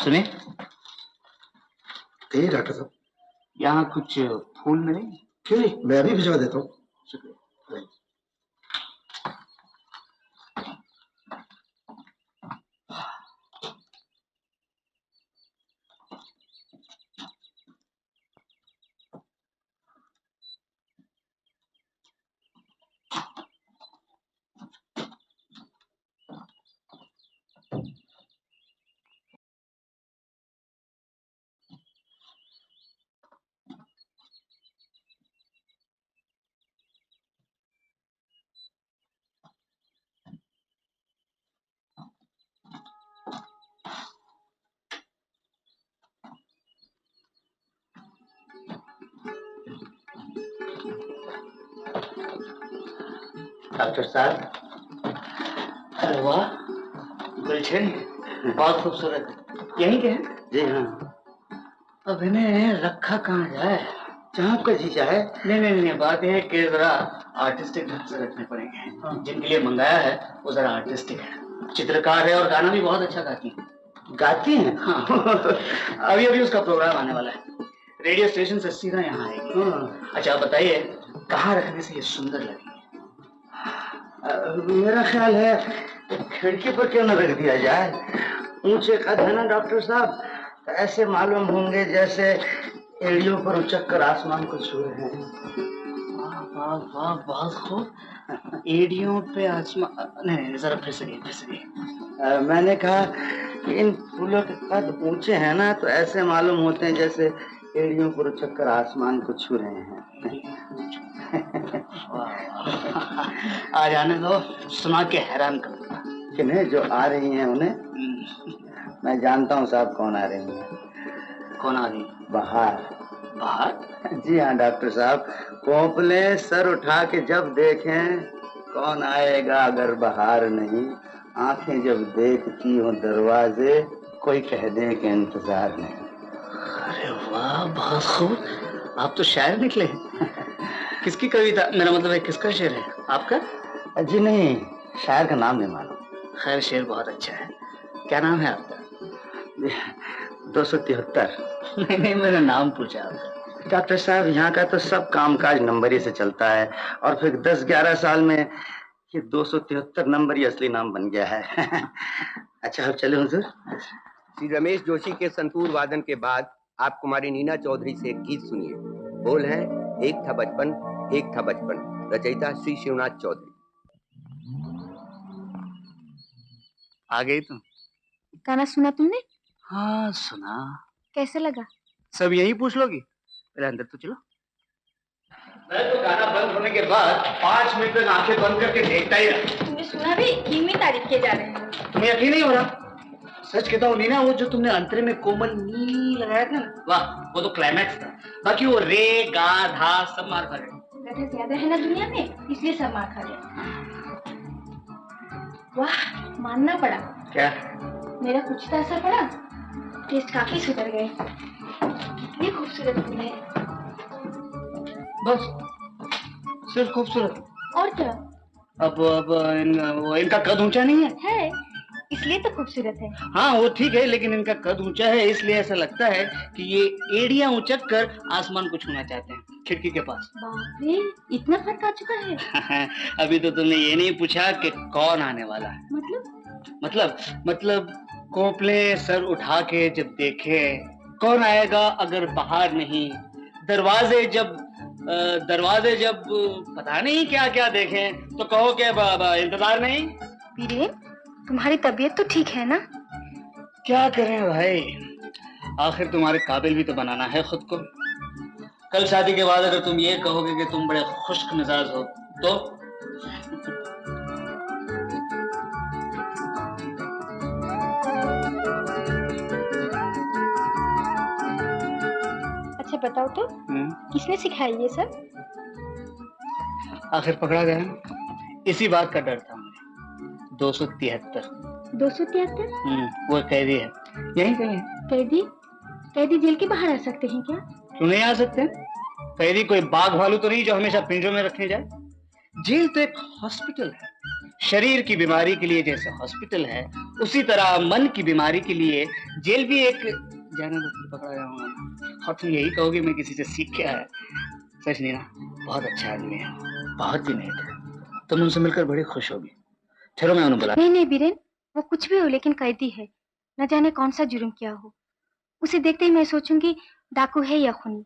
सुने, कहिए डॉक्टर साहब। यहाँ कुछ फूल मिले? क्यों नहीं, मैं अभी भिजवा देता हूँ। शुक्रिया। डॉक्टर साहब, अरे वाह, गुलछन बहुत खूबसूरत है। यहीं के हैं? जी हाँ। अब इन्हें रखा कहाँ जाए? जहाँ आपका जी चाहे। नहीं, बात यह है कि जरा आर्टिस्टिक ढंग से रखने पड़ेंगे। जिनके लिए मंगाया है वो जरा आर्टिस्टिक है, चित्रकार है और गाना भी बहुत अच्छा गाती है। गाती हैं? हाँ। अभी उसका प्रोग्राम आने वाला है, रेडियो स्टेशन से सीधा यहाँ आएगी। अच्छा आप बताइए, कहाँ रखने से ये सुंदर लगेगी? मेरा ख्याल है खिड़की पर क्यों न रख दिया जाए। ऊंचे कद है ना डॉक्टर साहब, तो ऐसे मालूम होंगे जैसे एड़ियों पर उचक कर आसमान को छू रहे हैं। वाह वाह, बहुत खूब। एड़ियों पे आसमान, नहीं जरा फिर से। मैंने कहा कि इन फूलों के कद ऊंचे हैं ना, तो ऐसे मालूम होते हैं जैसे एड़ियों पर उचक कर आसमान को छू रहे हैं। आ जाने दो, सुना के हैरान करूंगा। किन्हें? जो आ रही हैं उन्हें? मैं जानता हूँ साहब कौन आ रही हैं। कौन आ रही? बाहर। जी हाँ डॉक्टर साहब, कोपले सर उठा के जब देखें कौन आएगा अगर बाहर नहीं, आंखें जब देखती हो दरवाजे कोई कह दे कि इंतजार नहीं। अरे वाह, बहुत खूब, आप तो शायर निकले। किसकी कविता, मेरा मतलब है किसका शेर है? आपका? जी नहीं, शायर का नाम नहीं मालूम। खैर शेर बहुत अच्छा है। क्या नाम है आपका? 273। नहीं, मैंने नाम पूछा आपका। डॉक्टर साहब, यहाँ का तो सब कामकाज नंबरी से चलता है, और फिर 10-11 साल में ये 273 नंबर ही असली नाम बन गया है। अच्छा अब चले हुजूर। श्री रमेश जोशी के संतूर वादन के बाद आप कुमारी नीना चौधरी से एक गीत सुनिए। बोल है एक था बचपन, रचयिता श्री शिवनाथ चौधरी। आ गई तुम? गाना सुना तुमने? हाँ सुना। कैसे लगा? सब यही पूछ लोगी? पहले अंदर तो चलो। मैं तो गाना बंद होने के बाद 5 मिनट तक आंखें बंद करके देखता ही रहा। तुमने सुना भी? कीमी तारीफ किए जा रहे हैं। तुम्हें यकीन नहीं हो रहा? सच कहता हूँ नीना, वो जो तुमने अंतरे में कोमल नी लगाया था ना, वाह, वो तो क्लाइमैक्स था। बाकी वो रे गा धा सब मार खा गए। गधे ज्यादा है ना दुनिया में, इसलिए सब मार खा गए। वाह, मानना पड़ा। क्या? मेरा कुछ तो असर पड़ा, टेस्ट काफी सुधर गए। ये खूबसूरत फूल है। बस सिर्फ खूबसूरत? और क्या? अब इनका कद ऊंचा नहीं है, इसलिए तो खूबसूरत है। हाँ वो ठीक है, लेकिन इनका कद ऊंचा है इसलिए ऐसा लगता है कि ये एड़ियां उचक कर आसमान को छूना चाहते हैं खिड़की के पास। बाप रे, इतना फर्क आ चुका है। अभी तो तुमने ये नहीं पूछा कि कौन आने वाला है। मतलब कोपले सर उठा के जब देखे कौन आएगा अगर बाहर नहीं, दरवाजे जब पता नहीं क्या क्या देखें तो कहो कि इंतजार नहीं। वीरेन, तुम्हारी तबीयत तो ठीक है ना? क्या करें भाई, आखिर तुम्हारे काबिल भी तो बनाना है खुद को। कल शादी के बाद अगर तुम ये कहोगे कि तुम बड़े खुश्क मिजाज हो तो अच्छा बताओ तो, किसने सिखाई ये सब? आखिर पकड़ा गया, इसी बात का डर था मुझे। 273। 273? वो कैदी है, यहीं कहीं है। कैदी जेल के बाहर आ सकते हैं क्या? क्यों नहीं आ सकते? कैदी कोई बाघ भालू तो नहीं जो हमेशा पिंजरों में रखे जाए। जेल तो एक हॉस्पिटल है, शरीर की बीमारी के लिए जैसे हॉस्पिटल है उसी तरह मन की बीमारी के लिए जेल भी एक जाने दो, फिर पकड़ा जाऊंगा और तुम यही कहोगे मैं किसी से सीख के आया। सच नहीं ना, बहुत अच्छा आदमी है, बहुत ही नेक है, तुम उनसे मिलकर बड़ी खुश होगी। चलो मैं उन्हें बुला। नहीं नहीं बीरेन, वो कुछ भी हो लेकिन कैदी है, न जाने कौन सा जुर्म किया हो। उसे देखते ही मैं सोचूंगी डाकू है या खूनी।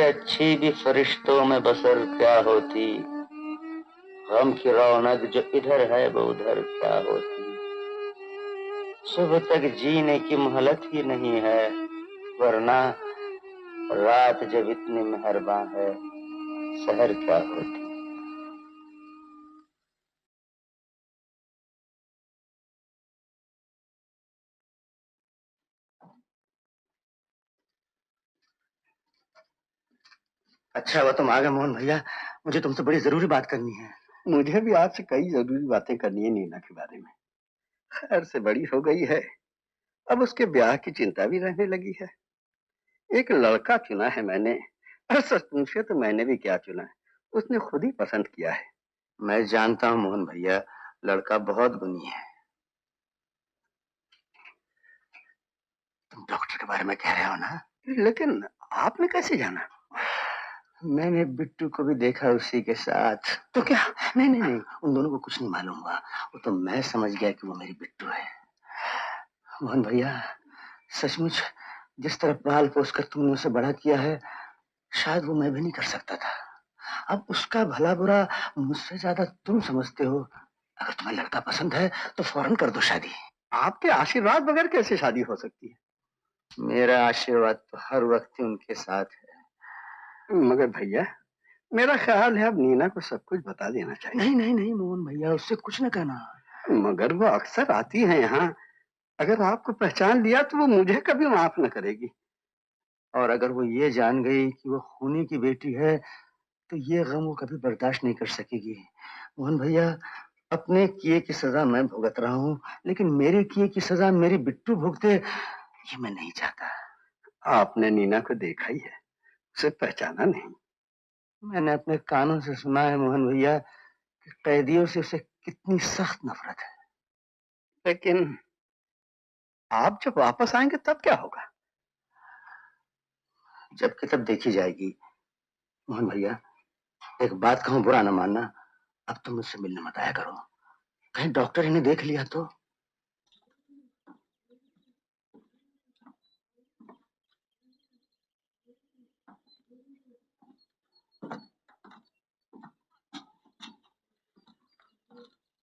अच्छी भी फरिश्तों में बसर क्या होती, गम की रौनक जो इधर है वो उधर क्या होती। सुबह तक जीने की मोहलत ही नहीं है, वरना रात जब इतनी मेहरबान है सहर क्या होती। अच्छा हुआ तुम आ गए मोहन भैया, मुझे तुमसे बड़ी जरूरी बात करनी है। मुझे भी आपसे कई जरूरी बातें करनी है नीना के बारे में। खैर से बड़ी हो गई है, अब उसके ब्याह की चिंता भी रहने लगी है। एक लड़का चुना है मैंने, और सच पूछे तो मैंने भी क्या चुना है, उसने खुद ही पसंद किया है। मैं जानता हूँ मोहन भैया, लड़का बहुत गुणी है। तुम डॉक्टर के बारे में कह रहे हो ना, लेकिन आपने कैसे जाना? मैंने बिट्टू को भी देखा उसी के साथ। तो क्या? नहीं नहीं नहीं, उन दोनों को कुछ नहीं मालूम हुआ, वो तो मैं समझ गया कि वो मेरी बिट्टू है। मोहन भैया, सचमुच जिस तरह पाल पोस कर तुमने उसे बड़ा किया है, शायद वो मैं भी नहीं कर सकता था। अब उसका भला बुरा मुझसे ज्यादा तुम समझते हो। अगर तुम्हें लड़का पसंद है तो फौरन कर दो शादी। आपके आशीर्वाद बगैर कैसे शादी हो सकती है? मेरा आशीर्वाद तो हर वक्त ही उनके साथ है। मगर भैया, मेरा ख्याल है अब नीना को सब कुछ बता देना चाहिए। नहीं नहीं नहीं मोहन भैया, उससे कुछ न कहना। मगर वो अक्सर आती है यहाँ, अगर आपको पहचान लिया तो वो मुझे कभी माफ न करेगी। और अगर वो ये जान गई कि वो खूनी की बेटी है तो ये गम वो कभी बर्दाश्त नहीं कर सकेगी। मोहन भैया, अपने किए की सजा मैं भुगत रहा हूँ, लेकिन मेरे किए की सजा मेरी बिट्टू भुगते ये मैं नहीं चाहता। आपने नीना को देखा ही है, उसे पहचाना नहीं? मैंने अपने कानों से सुना है मोहन भैया कि कैदियों से उसे कितनी सख्त नफरत है। लेकिन आप जब वापस आएंगे तब क्या होगा? जब कि तब देखी जाएगी। मोहन भैया, एक बात कहूं, बुरा न मानना, अब तुम मुझसे मिलने मत आया करो, कहीं डॉक्टर इन्हें देख लिया तो।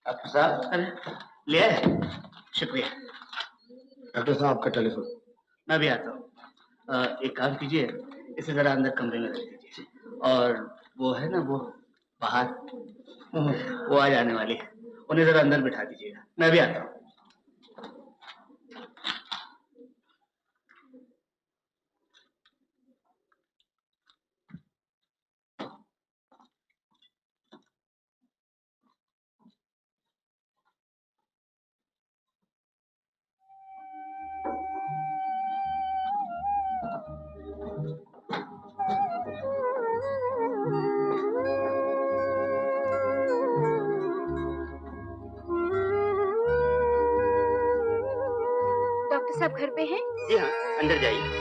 डॉक्टर साहब, अरे ले आए, शुक्रिया। डॉक्टर साहब आपका टेलीफोन। मैं भी आता हूँ। एक काम कीजिए, इसे जरा अंदर कमरे में रख दीजिए, और वो है ना वो बाहर, वो आ जाने वाली है, उन्हें जरा अंदर बिठा दीजिएगा, मैं भी आता हूँ। डॉक्टर साहब घर पे हैं? जी हाँ, अंदर जाइए।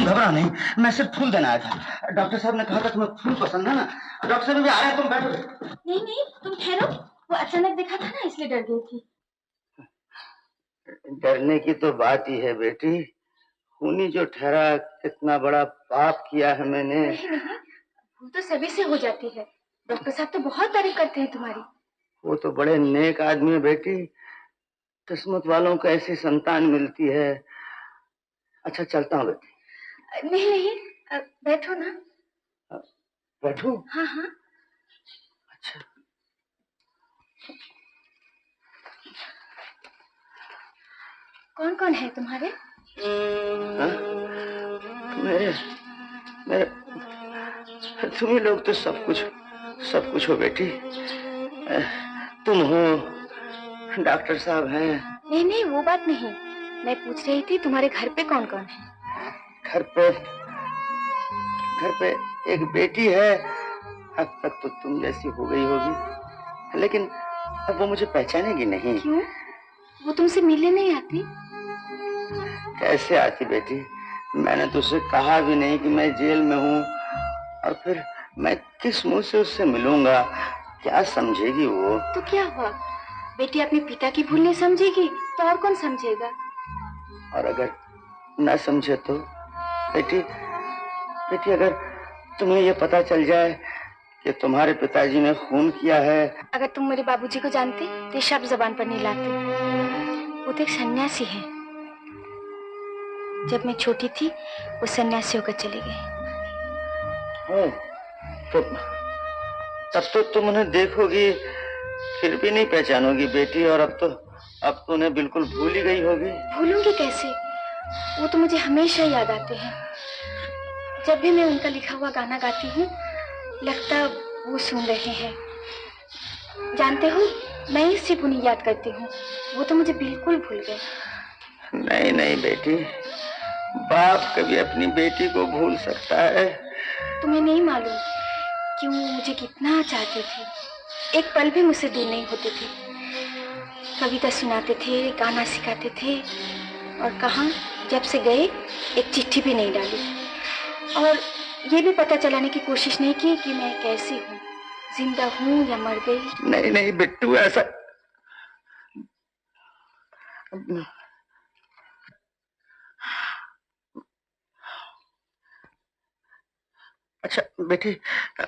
घबरा नहीं, मैं सिर्फ फूल देना आया था। डॉक्टर साहब ने कहा था तुम्हें फूल पसंद है ना। डॉक्टर साहब भी आ रहे हैं, तुम बैठो। नहीं नहीं, तुम ठहरो, वो अचानक देखा था ना इसलिए डर गई थी। डरने की तो बात ही है बेटी, खूनी जो ठहरा, कितना बड़ा पाप किया है मैंने। नहीं नहीं, वो तो सभी से हो जाती है। डॉक्टर साहब तो बहुत तारीफ करते हैं तुम्हारी। वो तो बड़े नेक आदमी है बेटी। किस्मत वालों को ऐसी संतान मिलती है। अच्छा चलता हूँ बेटी। नहीं नहीं, बैठो ना। बैठूं? हाँ हाँ। अच्छा। कौन कौन है तुम्हारे? हाँ? मेरे मेरे तुम्ही लोग तो सब कुछ हो बेटी। तुम हो, डॉक्टर साहब हैं। नहीं नहीं, वो बात नहीं। मैं पूछ रही थी तुम्हारे घर पे कौन कौन है? घर पे एक बेटी है। अब तक तो तुम जैसी हो गई होगी, लेकिन अब वो मुझे पहचानेगी नहीं। क्यों? वो तुमसे मिलने नहीं आती? कैसे आती बेटी? मैंने तो उसे कहा भी नहीं कि मैं जेल में हूँ, और फिर मैं किस मुंह से उससे मिलूंगा? क्या समझेगी वो? तो क्या हुआ, बेटी अपने पिता की भूल नहीं समझेगी तो और कौन समझेगा? और अगर न समझे तो बेटी अगर तुम्हें ये पता चल जाए कि तुम्हारे पिताजी ने खून किया है। अगर तुम मेरे बाबूजी को जानते तो शब्द जबान पर नहीं लाते। वो तो एक सन्यासी है। जब मैं छोटी थी वो सन्यासी होकर चले गए। तो तब तो तुम उन्हें देखोगी फिर भी नहीं पहचानोगी बेटी, और अब तो उन्हें बिल्कुल भूल ही गई होगी। भूलूंगी कैसे? वो तो मुझे हमेशा याद आते हैं। जब भी मैं उनका लिखा हुआ गाना गाती हूँ लगता वो सुन रहे हैं। जानते हो, मैं ही सिर्फ उन्हें याद करती हूँ, वो तो मुझे बिल्कुल भूल गए। नहीं नहीं बेटी, बाप कभी अपनी बेटी को भूल सकता है? तुम्हें नहीं मालूम कि वो मुझे कितना चाहते थे। एक पल भी मुझसे दूर नहीं होते थे। कविता सुनाते थे, गाना सिखाते थे, और कहाँ जब से गए एक चिट्ठी भी नहीं डाली, और ये भी पता चलाने की कोशिश नहीं की कि मैं कैसी हूँ, जिंदा हूँ या मर गई। नहीं नहीं बिट्टू, ऐसा अच्छा बेटी,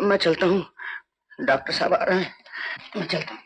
मैं चलता हूँ, डॉक्टर साहब आ रहे हैं, मैं चलता हूँ।